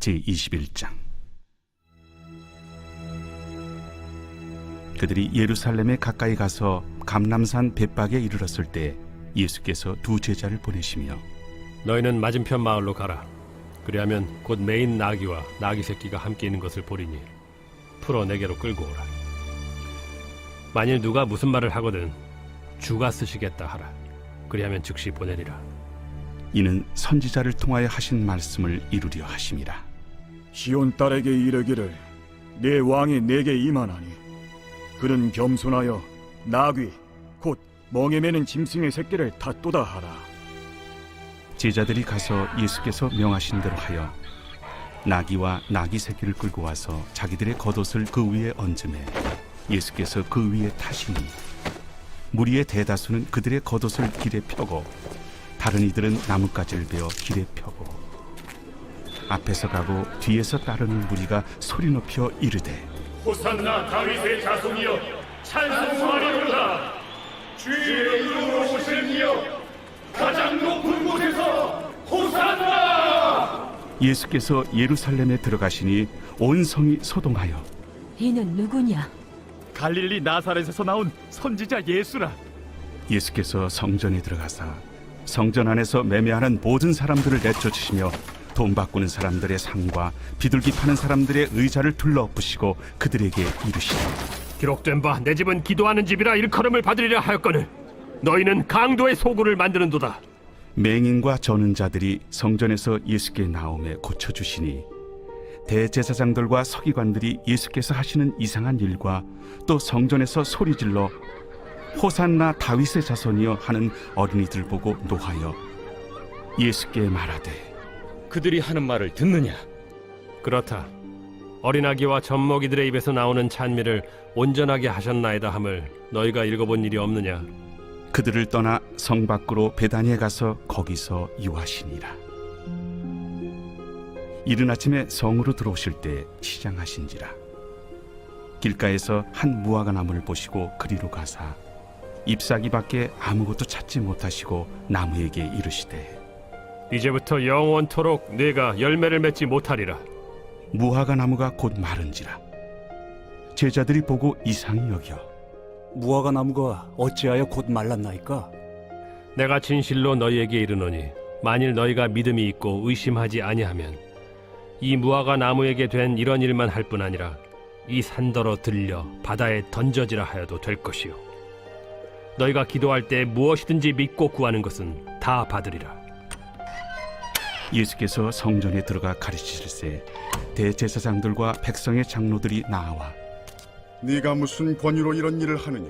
제21장. 그들이 예루살렘에 가까이 가서 감람산 벳박에 이르렀을 때 예수께서 두 제자를 보내시며 너희는 맞은편 마을로 가라. 그리하면 곧 매인 나귀와 나귀 새끼가 함께 있는 것을 보리니 풀어 내게로 끌고 오라. 만일 누가 무슨 말을 하거든 주가 쓰시겠다 하라. 그리하면 즉시 보내리라. 이는 선지자를 통하여 하신 말씀을 이루려 하심이라. 시온 딸에게 이르기를 내 왕이 내게 임하나니 그는 겸손하여 나귀 곧 멍에 매는 짐승의 새끼를 닫도다 하라. 제자들이 가서 예수께서 명하신 대로 하여 나귀와 나귀 새끼를 끌고 와서 자기들의 겉옷을 그 위에 얹으매 예수께서 그 위에 타시니 무리의 대다수는 그들의 겉옷을 길에 펴고 다른 이들은 나뭇가지를 베어 길에 펴고 앞에서 가고 뒤에서 따르는 무리가 소리 높여 이르되 호산나 다윗의 자손이여 찬송하리로다. 주의 이름으로 오시는 이여 가장 높은 곳에서 호산나. 예수께서 예루살렘에 들어가시니 온 성이 소동하여 이는 누구냐? 갈릴리 나사렛에서 나온 선지자 예수라. 예수께서 성전에 들어가사 성전 안에서 매매하는 모든 사람들을 내쫓으시며 돈 바꾸는 사람들의 상과 비둘기 파는 사람들의 의자를 둘러엎으시고 그들에게 이르시되 기록된 바 내 집은 기도하는 집이라 일컬음을 받으리라 하였거늘 너희는 강도의 소굴을 만드는도다. 맹인과 저는 자들이 성전에서 예수께 나오매 고쳐주시니 대제사장들과 서기관들이 예수께서 하시는 이상한 일과 또 성전에서 소리질러 호산나 다윗의 자손이여 하는 어린이들 보고 노하여 예수께 말하되 그들이 하는 말을 듣느냐? 그렇다. 어린아기와 젖먹이들의 입에서 나오는 찬미를 온전하게 하셨나이다 함을 너희가 읽어본 일이 없느냐? 그들을 떠나 성 밖으로 베다니에 가서 거기서 유하시니라. 이른 아침에 성으로 들어오실 때 시장하신지라. 길가에서 한 무화과 나무를 보시고 그리로 가사 잎사귀밖에 아무것도 찾지 못하시고 나무에게 이르시되 이제부터 영원토록 네가 열매를 맺지 못하리라. 무화과 나무가 곧 마른지라. 제자들이 보고 이상히 여겨 무화과 나무가 어찌하여 곧 말랐나이까? 내가 진실로 너희에게 이르노니 만일 너희가 믿음이 있고 의심하지 아니하면 이 무화과 나무에게 된 이런 일만 할 뿐 아니라 이 산더러 들려 바다에 던져지라 하여도 될 것이요 너희가 기도할 때 무엇이든지 믿고 구하는 것은 다 받으리라. 예수께서 성전에 들어가 가르치실세 대제사장들과 백성의 장로들이 나와 네가 무슨 권위로 이런 일을 하느냐?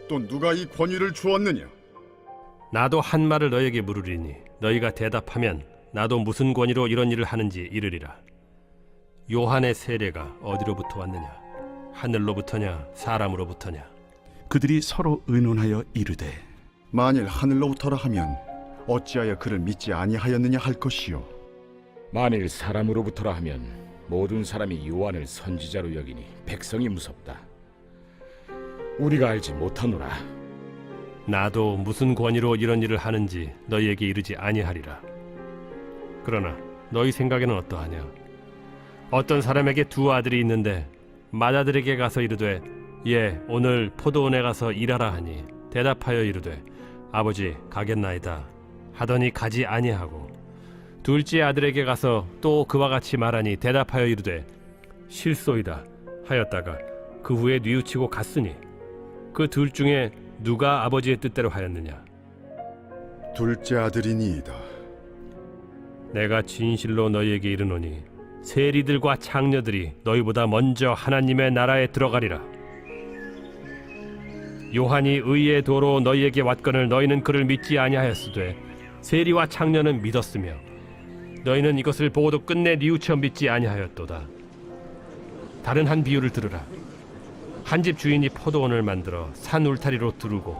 또 누가 이 권위를 주었느냐? 나도 한 말을 너희에게 물으리니 너희가 대답하면 나도 무슨 권위로 이런 일을 하는지 이르리라. 요한의 세례가 어디로부터 왔느냐? 하늘로부터냐 사람으로부터냐? 그들이 서로 의논하여 이르되 만일 하늘로부터라 하면 어찌하여 그를 믿지 아니하였느냐 할 것이요. 만일 사람으로부터라 하면 모든 사람이 요한을 선지자로 여기니 백성이 무섭다. 우리가 알지 못하노라. 나도 무슨 권위로 이런 일을 하는지 너희에게 이르지 아니하리라. 그러나 너희 생각에는 어떠하냐? 어떤 사람에게 두 아들이 있는데 맏아들에게 가서 이르되 예 오늘 포도원에 가서 일하라 하니 대답하여 이르되 아버지 가겠나이다 하더니 가지 아니하고 둘째 아들에게 가서 또 그와 같이 말하니 대답하여 이르되 실소이다 하였다가 그 후에 뉘우치고 갔으니 그 둘 중에 누가 아버지의 뜻대로 하였느냐? 둘째 아들이니이다. 내가 진실로 너희에게 이르노니 세리들과 창녀들이 너희보다 먼저 하나님의 나라에 들어가리라. 요한이 의의 도로 너희에게 왔거늘 너희는 그를 믿지 아니하였으되 세리와 창녀는 믿었으며 너희는 이것을 보고도 끝내 뉘우쳐 믿지 아니하였도다. 다른 한 비유를 들으라. 한 집 주인이 포도원을 만들어 산 울타리로 두르고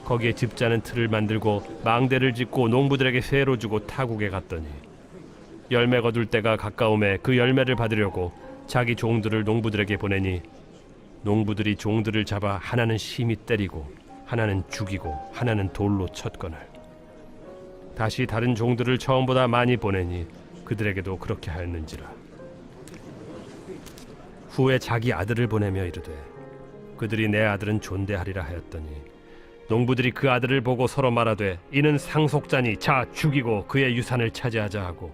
거기에 집자는 틀을 만들고 망대를 짓고 농부들에게 세로 주고 타국에 갔더니 열매 거둘 때가 가까움에 그 열매를 받으려고 자기 종들을 농부들에게 보내니 농부들이 종들을 잡아 하나는 심히 때리고 하나는 죽이고 하나는 돌로 쳤거늘 다시 다른 종들을 처음보다 많이 보내니 그들에게도 그렇게 하였는지라. 후에 자기 아들을 보내며 이르되 그들이 내 아들은 존대하리라 하였더니 농부들이 그 아들을 보고 서로 말하되 이는 상속자니 자 죽이고 그의 유산을 차지하자 하고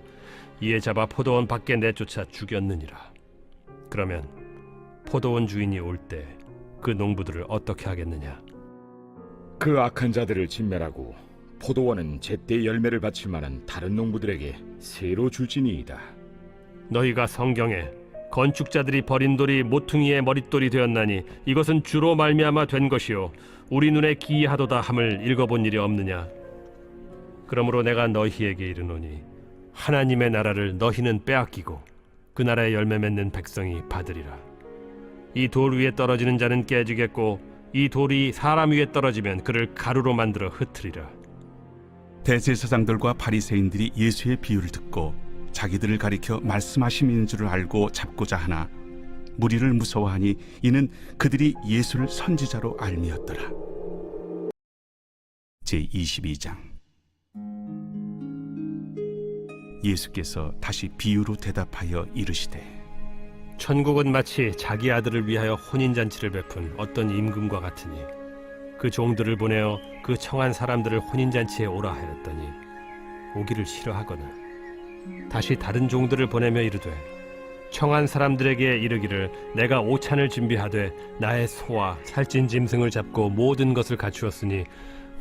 이에 잡아 포도원 밖에 내쫓아 죽였느니라. 그러면 포도원 주인이 올 때 그 농부들을 어떻게 하겠느냐? 그 악한 자들을 진멸하고 포도원은 제때 열매를 바칠 만한 다른 농부들에게 새로 줄지니이다. 너희가 성경에 건축자들이 버린 돌이 모퉁이의 머릿돌이 되었나니 이것은 주로 말미암아 된 것이요 우리 눈에 기이하도다 함을 읽어본 일이 없느냐? 그러므로 내가 너희에게 이르노니 하나님의 나라를 너희는 빼앗기고 그 나라의 열매 맺는 백성이 받으리라. 이 돌 위에 떨어지는 자는 깨지겠고 이 돌이 사람 위에 떨어지면 그를 가루로 만들어 흩으리라. 대제사장들과 바리새인들이 예수의 비유를 듣고 자기들을 가리켜 말씀하심인 줄을 알고 잡고자 하나 무리를 무서워하니 이는 그들이 예수를 선지자로 알미었더라. 제22장. 예수께서 다시 비유로 대답하여 이르시되 천국은 마치 자기 아들을 위하여 혼인잔치를 베푼 어떤 임금과 같으니 그 종들을 보내어 그 청한 사람들을 혼인잔치에 오라 하였더니 오기를 싫어하거늘 다시 다른 종들을 보내며 이르되 청한 사람들에게 이르기를 내가 오찬을 준비하되 나의 소와 살찐 짐승을 잡고 모든 것을 갖추었으니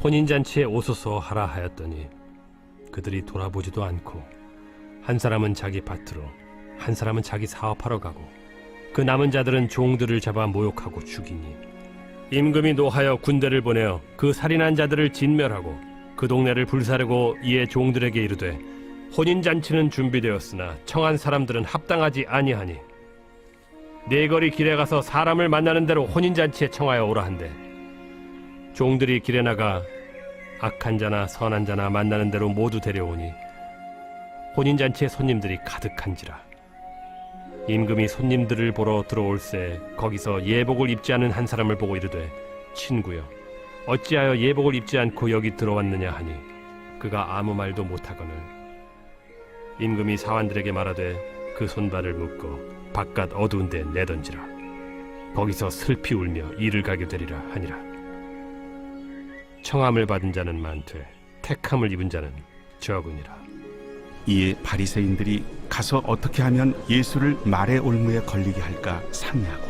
혼인잔치에 오소서 하라 하였더니 그들이 돌아보지도 않고 한 사람은 자기 밭으로 한 사람은 자기 사업하러 가고 그 남은 자들은 종들을 잡아 모욕하고 죽이니 임금이 노하여 군대를 보내어 그 살인한 자들을 진멸하고 그 동네를 불사르고 이에 종들에게 이르되 혼인잔치는 준비되었으나 청한 사람들은 합당하지 아니하니 네거리 길에 가서 사람을 만나는 대로 혼인잔치에 청하여 오라 한대 종들이 길에 나가 악한 자나 선한 자나 만나는 대로 모두 데려오니 혼인잔치에 손님들이 가득한지라. 임금이 손님들을 보러 들어올새 거기서 예복을 입지 않은 한 사람을 보고 이르되 친구여 어찌하여 예복을 입지 않고 여기 들어왔느냐 하니 그가 아무 말도 못하거늘 임금이 사환들에게 말하되 그 손발을 묶어 바깥 어두운 데 내던지라. 거기서 슬피 울며 이를 가게 되리라 하니라. 청함을 받은 자는 많되 택함을 입은 자는 적으니라. 이에 바리새인들이 가서 어떻게 하면 예수를 말의 올무에 걸리게 할까 상의하고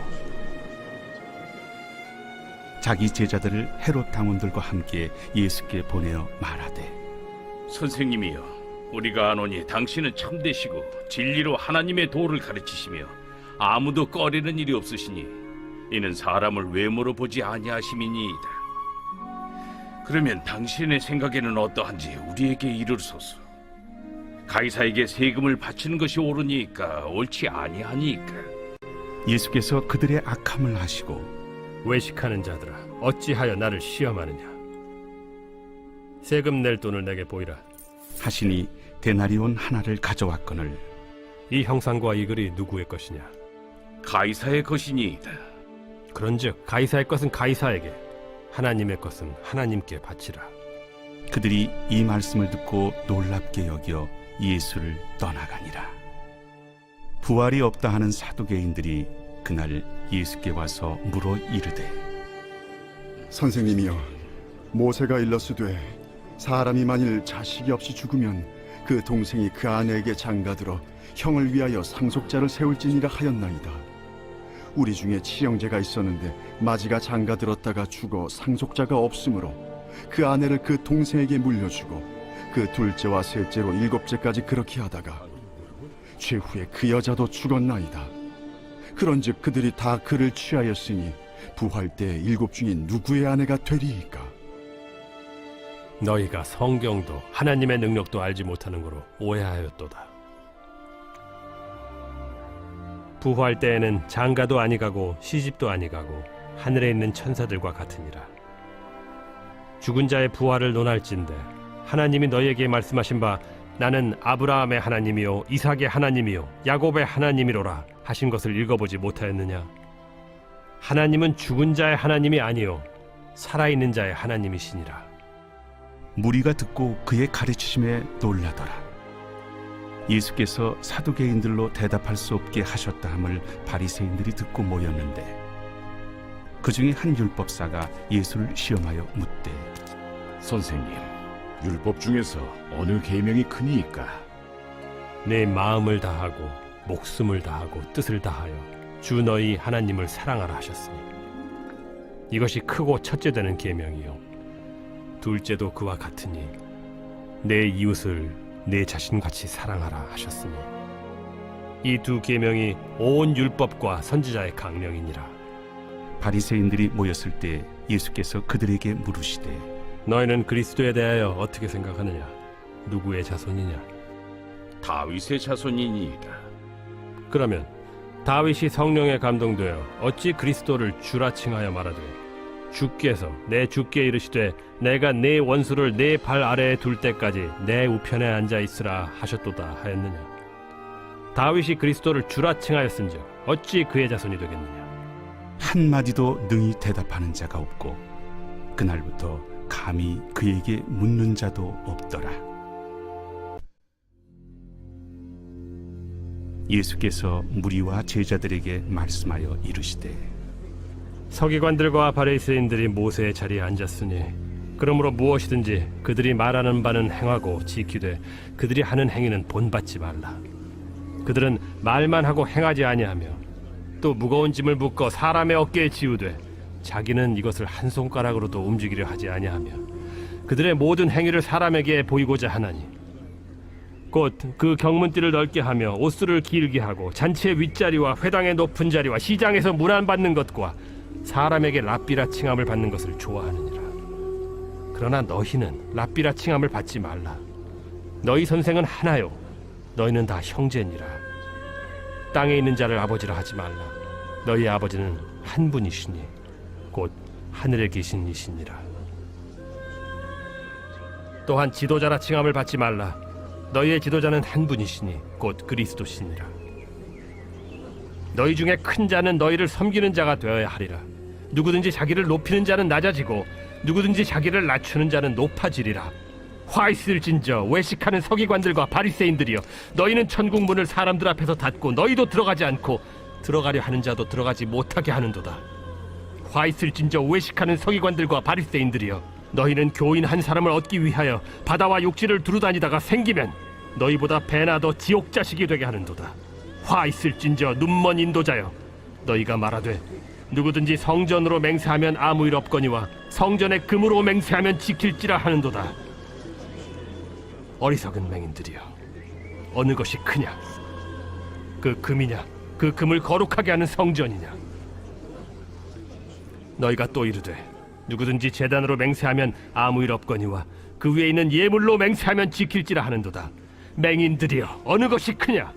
자기 제자들을 헤롯 당원들과 함께 예수께 보내어 말하되 선생님이여, 우리가 아노니 당신은 참되시고 진리로 하나님의 도를 가르치시며 아무도 꺼리는 일이 없으시니 이는 사람을 외모로 보지 아니하심이니이다. 그러면 당신의 생각에는 어떠한지 우리에게 이르소서. 가이사에게 세금을 바치는 것이 옳으니까 옳지 아니하니까. 예수께서 그들의 악함을 아시고 외식하는 자들아 어찌하여 나를 시험하느냐. 세금 낼 돈을 내게 보이라. 하시니 데나리온 하나를 가져왔거늘 이 형상과 이 글이 누구의 것이냐. 가이사의 것이니이다. 그런즉 가이사의 것은 가이사에게 하나님의 것은 하나님께 바치라. 그들이 이 말씀을 듣고 놀랍게 여겨 예수를 떠나가니라. 부활이 없다 하는 사두개인들이 그날 예수께 와서 물어 이르되 선생님이여, 모세가 일렀으되 사람이 만일 자식이 없이 죽으면 그 동생이 그 아내에게 장가들어 형을 위하여 상속자를 세울지니라 하였나이다. 우리 중에 친형제가 있었는데 마지가 장가들었다가 죽어 상속자가 없으므로 그 아내를 그 동생에게 물려주고 그 둘째와 셋째로 일곱째까지 그렇게 하다가 최후에 그 여자도 죽었나이다. 그런즉 그들이 다 그를 취하였으니 부활 때 일곱 중에 누구의 아내가 되리이까? 너희가 성경도 하나님의 능력도 알지 못하는 거로 오해하였도다. 부활 때에는 장가도 아니가고 시집도 아니가고 하늘에 있는 천사들과 같으니라. 죽은 자의 부활을 논할진대 하나님이 너희에게 말씀하신 바 나는 아브라함의 하나님이요 이삭의 하나님이요 야곱의 하나님이로라 하신 것을 읽어보지 못하였느냐. 하나님은 죽은 자의 하나님이 아니요 살아있는 자의 하나님이시니라. 무리가 듣고 그의 가르치심에 놀라더라. 예수께서 사두개인들로 대답할 수 없게 하셨다 함을 바리새인들이 듣고 모였는데 그 중에 한 율법사가 예수를 시험하여 묻되 선생님, 율법 중에서 어느 계명이 크니이까? 내 마음을 다하고 목숨을 다하고 뜻을 다하여 주 너희 하나님을 사랑하라 하셨으니 이것이 크고 첫째 되는 계명이요 둘째도 그와 같으니 내 이웃을 내 자신같이 사랑하라 하셨으니 이 두 계명이 온 율법과 선지자의 강령이니라. 바리새인들이 모였을 때 예수께서 그들에게 물으시되 너희는 그리스도에 대하여 어떻게 생각하느냐? 누구의 자손이냐? 다윗의 자손이니이다. 그러면 다윗이 성령에 감동되어 어찌 그리스도를 주라 칭하여 말하되 주께서 내 주께 이르시되 내가 네 원수를 네 발 아래에 둘 때까지 내 우편에 앉아 있으라 하셨도다 하였느냐? 다윗이 그리스도를 주라 칭하였은즉 어찌 그의 자손이 되겠느냐? 한마디도 능히 대답하는 자가 없고 그날부터 감히 그에게 묻는 자도 없더라. 예수께서 무리와 제자들에게 말씀하여 이르시되 서기관들과 바리새인들이 모세의 자리에 앉았으니 그러므로 무엇이든지 그들이 말하는 바는 행하고 지키되 그들이 하는 행위는 본받지 말라. 그들은 말만 하고 행하지 아니하며 또 무거운 짐을 묶어 사람의 어깨에 지우되 자기는 이것을 한 손가락으로도 움직이려 하지 아니하며 그들의 모든 행위를 사람에게 보이고자 하나니 곧 그 경문띠를 넓게 하며 옷수를 길게 하고 잔치의 윗자리와 회당의 높은 자리와 시장에서 문안받는 것과 사람에게 랍비라 칭함을 받는 것을 좋아하느니라. 그러나 너희는 랍비라 칭함을 받지 말라. 너희 선생은 하나요 너희는 다 형제니라. 땅에 있는 자를 아버지라 하지 말라. 너희 아버지는 한 분이시니 곧 하늘에 계신 이시니라. 또한 지도자라 칭함을 받지 말라. 너희의 지도자는 한 분이시니 곧 그리스도시니라. 너희 중에 큰 자는 너희를 섬기는 자가 되어야 하리라. 누구든지 자기를 높이는 자는 낮아지고 누구든지 자기를 낮추는 자는 높아지리라. 화 있을진저 외식하는 서기관들과 바리새인들이여 너희는 천국 문을 사람들 앞에서 닫고 너희도 들어가지 않고 들어가려 하는 자도 들어가지 못하게 하는도다. 화 있을진저 외식하는 서기관들과 바리새인들이여 너희는 교인 한 사람을 얻기 위하여 바다와 육지를 두루다니다가 생기면 너희보다 배나 더 지옥 자식이 되게 하는도다. 화 있을진저 눈먼 인도자여 너희가 말하되 누구든지 성전으로 맹세하면 아무 일 없거니와 성전에 금으로 맹세하면 지킬지라 하는도다. 어리석은 맹인들이여 어느 것이 크냐? 그 금이냐? 그 금을 거룩하게 하는 성전이냐? 너희가 또 이르되 누구든지 제단으로 맹세하면 아무 일 없거니와 그 위에 있는 예물로 맹세하면 지킬지라 하는도다. 맹인들이여 어느 것이 크냐?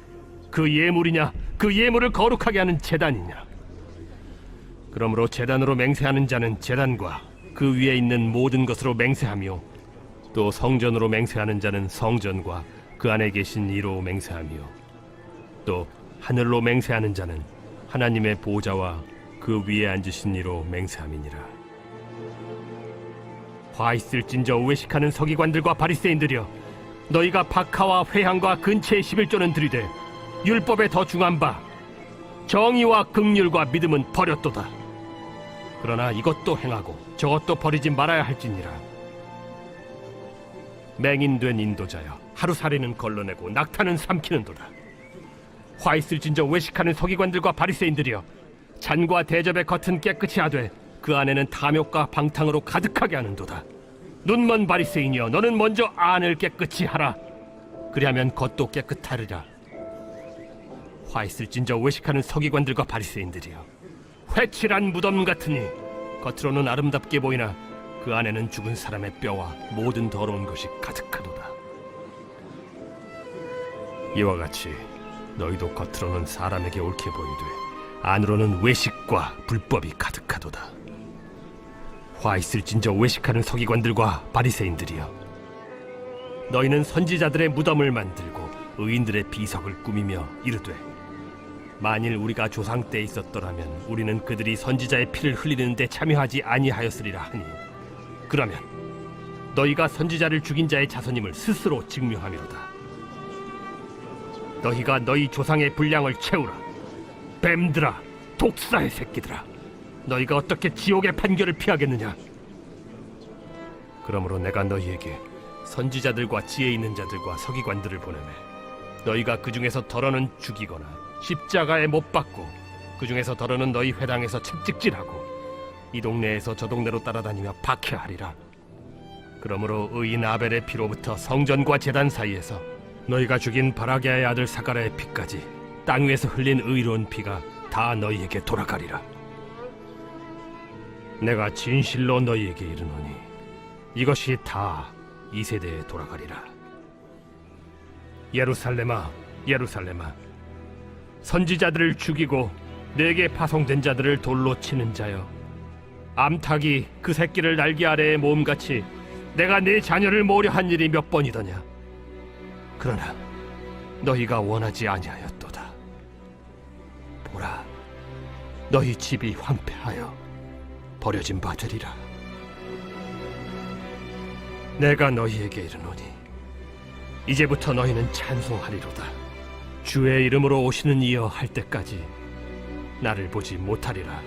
그 예물이냐? 그 예물을 거룩하게 하는 제단이냐? 그러므로 제단으로 맹세하는 자는 제단과 그 위에 있는 모든 것으로 맹세하며 또 성전으로 맹세하는 자는 성전과 그 안에 계신 이로 맹세하며 또 하늘로 맹세하는 자는 하나님의 보좌와 그 위에 앉으신 이로 맹세함이니라. 화 있을진저 외식하는 서기관들과 바리새인들이여 너희가 박하와 회향과 근체의 11조는 들이되 율법에 더 중한 바 정의와 긍휼과 믿음은 버렸도다. 그러나 이것도 행하고 저것도 버리지 말아야 할지니라. 맹인된 인도자여 하루살이는 걸러내고 낙타는 삼키는도다. 화 있을진저 외식하는 서기관들과 바리새인들이여 잔과 대접의 겉은 깨끗이 하되 그 안에는 탐욕과 방탕으로 가득하게 하는도다. 눈먼 바리새인이여 너는 먼저 안을 깨끗이 하라. 그리하면 겉도 깨끗하리라. 화 있을진저 외식하는 서기관들과 바리새인들이여 회칠한 무덤 같으니 겉으로는 아름답게 보이나 그 안에는 죽은 사람의 뼈와 모든 더러운 것이 가득하도다. 이와 같이 너희도 겉으로는 사람에게 옳게 보이되 안으로는 외식과 불법이 가득하도다. 화 있을진저 외식하는 서기관들과 바리새인들이여 너희는 선지자들의 무덤을 만들고 의인들의 비석을 꾸미며 이르되 만일 우리가 조상 때에 있었더라면 우리는 그들이 선지자의 피를 흘리는 데 참여하지 아니하였으리라 하니 그러면 너희가 선지자를 죽인 자의 자손임을 스스로 증명하미로다. 너희가 너희 조상의 분량을 채우라. 뱀들아, 독사의 새끼들아, 너희가 어떻게 지옥의 판결을 피하겠느냐? 그러므로 내가 너희에게 선지자들과 지혜 있는 자들과 서기관들을 보내매 너희가 그 중에서 덜어는 죽이거나 십자가에 못 박고 그 중에서 덜어는 너희 회당에서 채찍질하고 이 동네에서 저 동네로 따라다니며 박해하리라. 그러므로 의인 아벨의 피로부터 성전과 제단 사이에서 너희가 죽인 바라게의 아들 사가랴의 피까지 땅 위에서 흘린 의로운 피가 다 너희에게 돌아가리라. 내가 진실로 너희에게 이르노니 이것이 다 이 세대에 돌아가리라. 예루살렘아, 예루살렘아, 선지자들을 죽이고 내게 파송된 자들을 돌로 치는 자여, 암탉이 그 새끼를 날개 아래에 모음같이 내가 네 자녀를 모으려 한 일이 몇 번이더냐. 그러나 너희가 원하지 아니하였도다. 보라, 너희 집이 황폐하여 버려진 바 되리라. 내가 너희에게 이르노니 이제부터 너희는 찬송하리로다. 주의 이름으로 오시는 이여 할 때까지 나를 보지 못하리라.